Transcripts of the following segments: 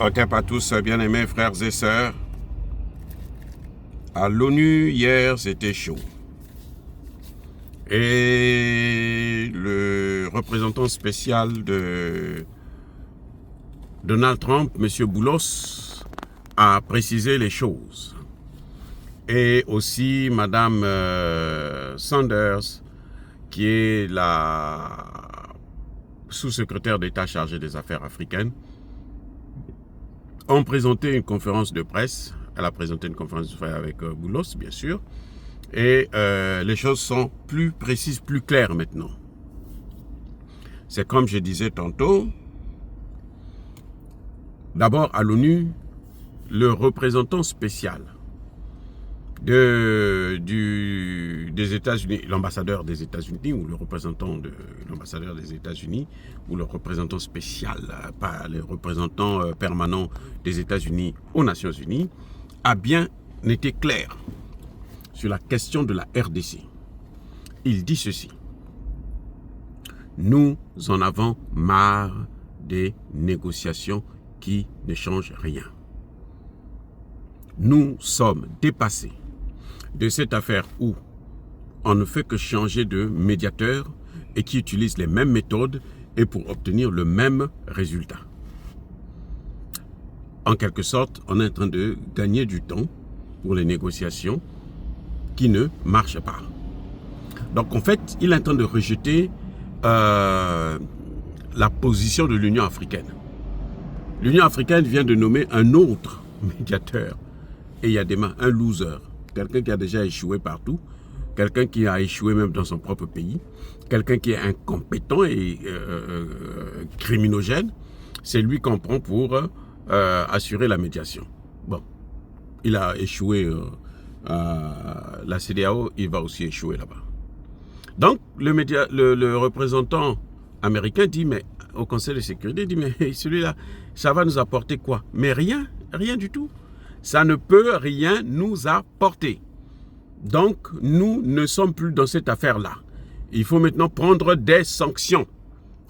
Ok, pas tous, bien-aimés frères et sœurs. À l'ONU, hier, c'était chaud. Et le représentant spécial de Donald Trump, M. Boulos, a précisé les choses. Et aussi Mme Sanders, qui est la sous-secrétaire d'État chargée des affaires africaines, ont présenté une conférence de presse. Elle a présenté une conférence de presse avec Boulos, bien sûr. Et les choses sont plus précises, plus claires maintenant. C'est comme je disais tantôt. D'abord, à l'ONU, le représentant spécial des États-Unis, l'ambassadeur des États-Unis ou le représentant de l'ambassadeur des États-Unis ou le représentant spécial, pas le représentant permanent des États-Unis aux Nations Unies, a bien été clair sur la question de la RDC. Il dit ceci: nous en avons marre des négociations qui ne changent rien. Nous sommes dépassés de cette affaire où on ne fait que changer de médiateur et qui utilise les mêmes méthodes et pour obtenir le même résultat. En quelque sorte, on est en train de gagner du temps pour les négociations qui ne marchent pas. Donc en fait, il est en train de rejeter la position de l'Union africaine. L'Union africaine vient de nommer un autre médiateur. Et il y a des mains, un loser, quelqu'un qui a déjà échoué partout, quelqu'un qui a échoué même dans son propre pays, quelqu'un qui est incompétent et criminogène. C'est lui qu'on prend pour assurer la médiation. Bon, il a échoué à la CEDEAO, il va aussi échouer là-bas. Donc, le représentant américain dit, mais au Conseil de sécurité, dit, mais celui-là, ça va nous apporter quoi? Mais rien, rien du tout. Ça ne peut rien nous apporter. Donc, nous ne sommes plus dans cette affaire-là. Il faut maintenant prendre des sanctions.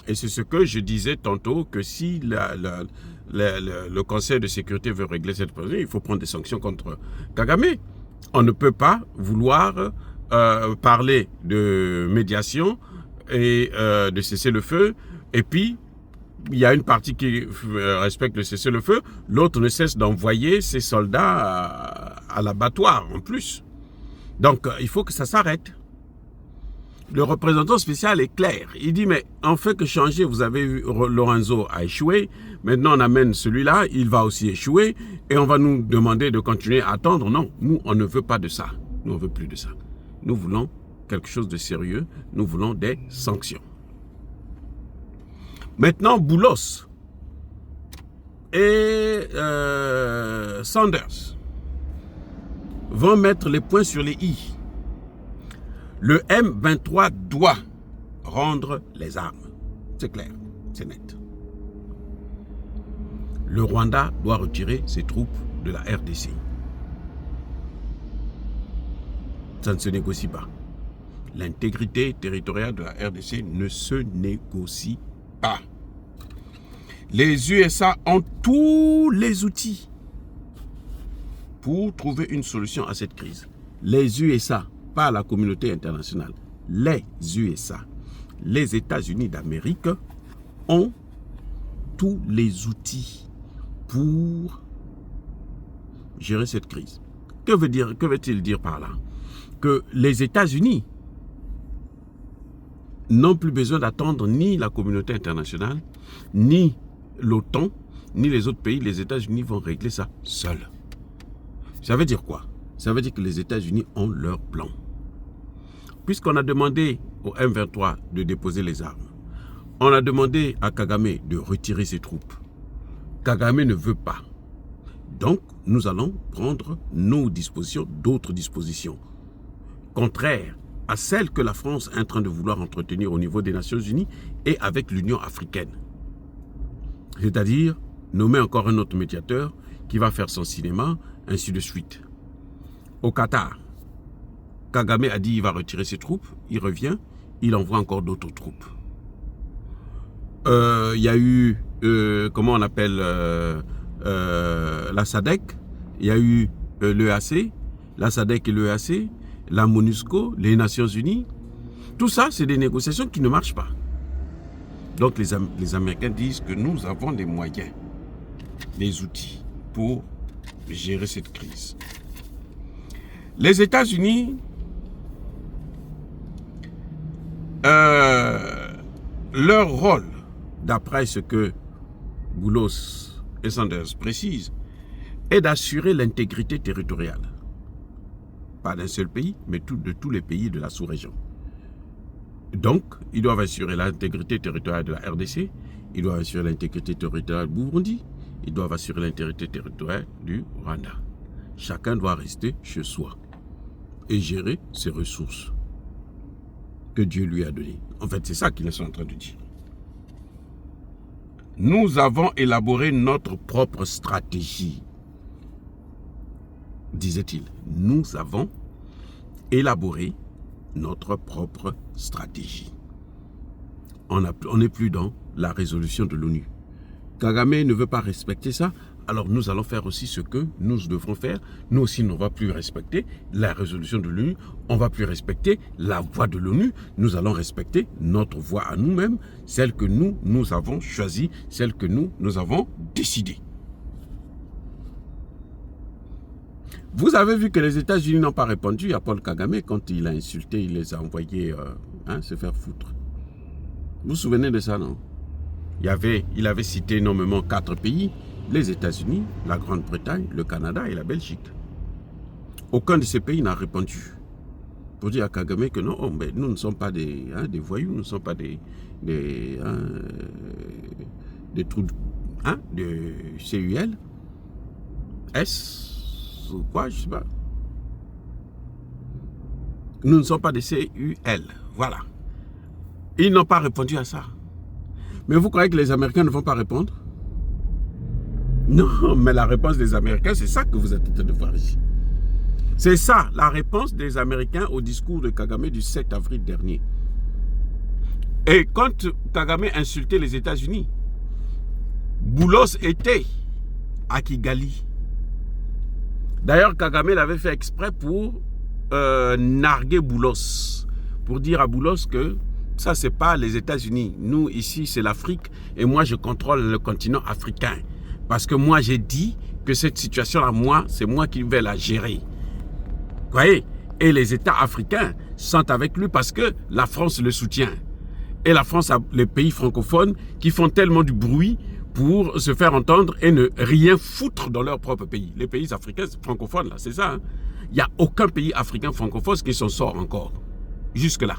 Et c'est ce que je disais tantôt, que si le Conseil de sécurité veut régler cette problème, il faut prendre des sanctions contre Kagame. On ne peut pas vouloir parler de médiation et de cessez-le-feu, et puis il y a une partie qui respecte le cessez-le-feu, l'autre ne cesse d'envoyer ses soldats à l'abattoir en plus. Donc il faut que ça s'arrête. Le représentant spécial est clair. Il dit, mais en fait que changer, vous avez vu, Lorenzo a échoué, maintenant on amène celui-là, il va aussi échouer, et on va nous demander de continuer à attendre. Non, nous on ne veut pas de ça. Nous on ne veut plus de ça. Nous voulons quelque chose de sérieux, nous voulons des sanctions. Maintenant, Boulos et Sanders vont mettre les points sur les i. Le M23 doit rendre les armes. C'est clair, c'est net. Le Rwanda doit retirer ses troupes de la RDC. Ça ne se négocie pas. L'intégrité territoriale de la RDC ne se négocie pas. Les USA ont tous les outils pour trouver une solution à cette crise. Les USA, pas la communauté internationale, les USA, les États-Unis d'Amérique ont tous les outils pour gérer cette crise. Que veut-il dire par là? Que les États-Unis n'ont plus besoin d'attendre ni la communauté internationale, ni l'OTAN, ni les autres pays. Les États-Unis vont régler ça seuls. Ça veut dire quoi? Ça veut dire que les États-Unis ont leur plan. Puisqu'on a demandé au M23 de déposer les armes, on a demandé à Kagame de retirer ses troupes. Kagame ne veut pas. Donc, nous allons prendre nos dispositions, d'autres dispositions, contraires à celles que la France est en train de vouloir entretenir au niveau des Nations Unies et avec l'Union africaine. C'est-à-dire nommer encore un autre médiateur qui va faire son cinéma, ainsi de suite. Au Qatar, Kagame a dit qu'il va retirer ses troupes, il revient, il envoie encore d'autres troupes. Il y a eu, comment on appelle, la SADC, il y a eu l'EAC, la SADC et l'EAC, la MONUSCO, les Nations Unies. Tout ça, c'est des négociations qui ne marchent pas. Donc les Américains disent que nous avons les moyens, les outils pour gérer cette crise. Les États-Unis, leur rôle, d'après ce que Boulos et Sanders précisent, est d'assurer l'intégrité territoriale. Pas d'un seul pays, mais de tous les pays de la sous-région. Donc, ils doivent assurer l'intégrité territoriale de la RDC, ils doivent assurer l'intégrité territoriale du Burundi, ils doivent assurer l'intégrité territoriale du Rwanda. Chacun doit rester chez soi et gérer ses ressources que Dieu lui a données. En fait, c'est ça qu'ils sont en train de dire. Nous avons élaboré notre propre stratégie, disait-il. Nous avons élaboré notre propre stratégie. On n'est plus dans la résolution de l'ONU. Kagame ne veut pas respecter ça, alors nous allons faire aussi ce que nous devrons faire. Nous aussi, on ne va plus respecter la résolution de l'ONU, on ne va plus respecter la voix de l'ONU, nous allons respecter notre voix à nous-mêmes, celle que nous avons choisie, celle que nous avons décidée. Vous avez vu que les États-Unis n'ont pas répondu à Paul Kagame quand il a insulté, il les a envoyés se faire foutre. Vous vous souvenez de ça, non? Il avait cité énormément 4 pays, les États-Unis, la Grande-Bretagne, le Canada et la Belgique. Aucun de ces pays n'a répondu. Pour dire à Kagame que non, mais nous ne sommes pas des voyous, nous ne sommes pas des trous de CUL, S, ou quoi, je ne sais pas. Nous ne sommes pas des CUL, voilà. Ils n'ont pas répondu à ça. Mais vous croyez que les Américains ne vont pas répondre? Non, mais la réponse des Américains, c'est ça que vous êtes en train de voir ici. C'est ça, la réponse des Américains au discours de Kagame du 7 avril dernier. Et quand Kagame insultait les États-Unis, Boulos était à Kigali. D'ailleurs, Kagame l'avait fait exprès pour narguer Boulos, pour dire à Boulos que ça, c'est pas les États-Unis. Nous, ici, c'est l'Afrique et moi, je contrôle le continent africain. Parce que moi, j'ai dit que cette situation-là, c'est moi qui vais la gérer. Vous voyez? Et les États africains sont avec lui parce que la France le soutient. Et la France a les pays francophones qui font tellement du bruit pour se faire entendre et ne rien foutre dans leur propre pays. Les pays africains francophones, là, c'est ça. Hein? Il n'y a aucun pays africain francophone qui s'en sort encore. Jusque-là.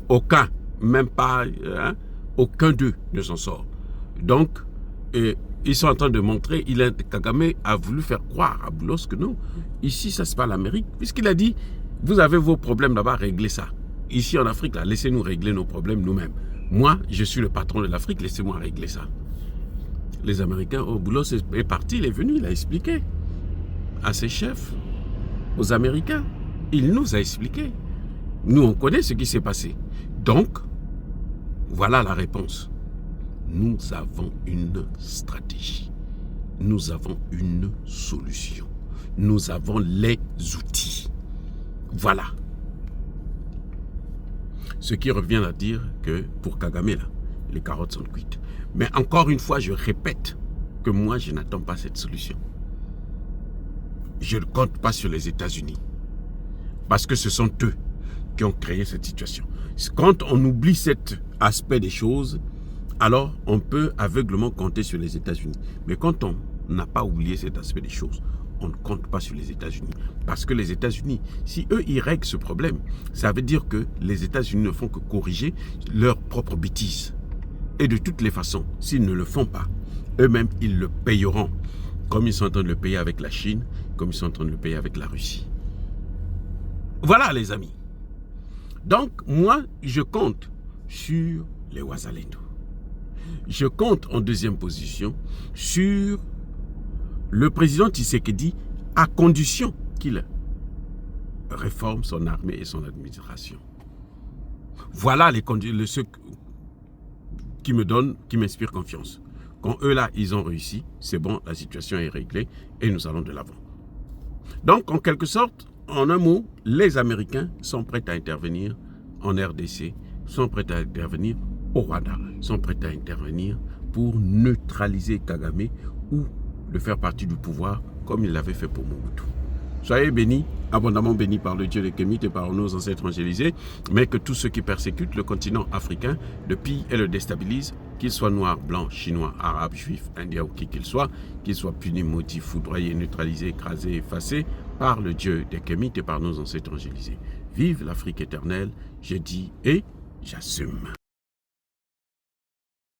Aucun. Même pas, aucun d'eux ne s'en sort. Donc, ils sont en train de montrer, Kagame a voulu faire croire à Boulos que non, ici, ça c'est pas l'Amérique, puisqu'il a dit, vous avez vos problèmes là-bas, réglez ça. Ici en Afrique, là, laissez-nous régler nos problèmes nous-mêmes. Moi, je suis le patron de l'Afrique, laissez-moi régler ça. Les Américains, Boulos est parti, il est venu, il a expliqué à ses chefs, aux Américains. Il nous a expliqué. Nous, on connaît ce qui s'est passé. Donc, voilà la réponse. Nous avons une stratégie. Nous avons une solution. Nous avons les outils. Voilà. Ce qui revient à dire que pour Kagame, là, les carottes sont cuites. Mais encore une fois, je répète que moi, je n'attends pas cette solution. Je ne compte pas sur les États-Unis. Parce que ce sont eux qui ont créé cette situation. Quand on oublie cet aspect des choses, alors on peut aveuglement compter sur les États-Unis. Mais quand on n'a pas oublié cet aspect des choses, on ne compte pas sur les États-Unis. Parce que les États-Unis, si eux, ils règlent ce problème, ça veut dire que les États-Unis ne font que corriger leurs propres bêtises. Et de toutes les façons, s'ils ne le font pas, eux-mêmes, ils le payeront. Comme ils sont en train de le payer avec la Chine, comme ils sont en train de le payer avec la Russie. Voilà, les amis. Donc, moi, je compte sur les Wazalendo. Je compte en deuxième position sur le président Tshisekedi à condition qu'il réforme son armée et son administration. Voilà ceux qui m'inspirent confiance. Quand eux là, ils ont réussi, c'est bon, la situation est réglée et nous allons de l'avant. Donc, en quelque sorte, en un mot, les Américains sont prêts à intervenir en RDC, sont prêts à intervenir au Rwanda, sont prêts à intervenir pour neutraliser Kagame ou le faire partie du pouvoir comme il l'avait fait pour Mobutu. Soyez bénis, abondamment bénis par le Dieu des Kémites et par nos ancêtres angélisés, mais que tous ceux qui persécutent le continent africain le pillent et le déstabilisent, qu'ils soient noirs, blancs, chinois, arabes, juifs, indiens ou qui qu'ils soient punis, maudits, foudroyés, neutralisés, écrasés, effacés par le Dieu des Kémites et par nos ancêtres angélisés. Vive l'Afrique éternelle, je dis et j'assume.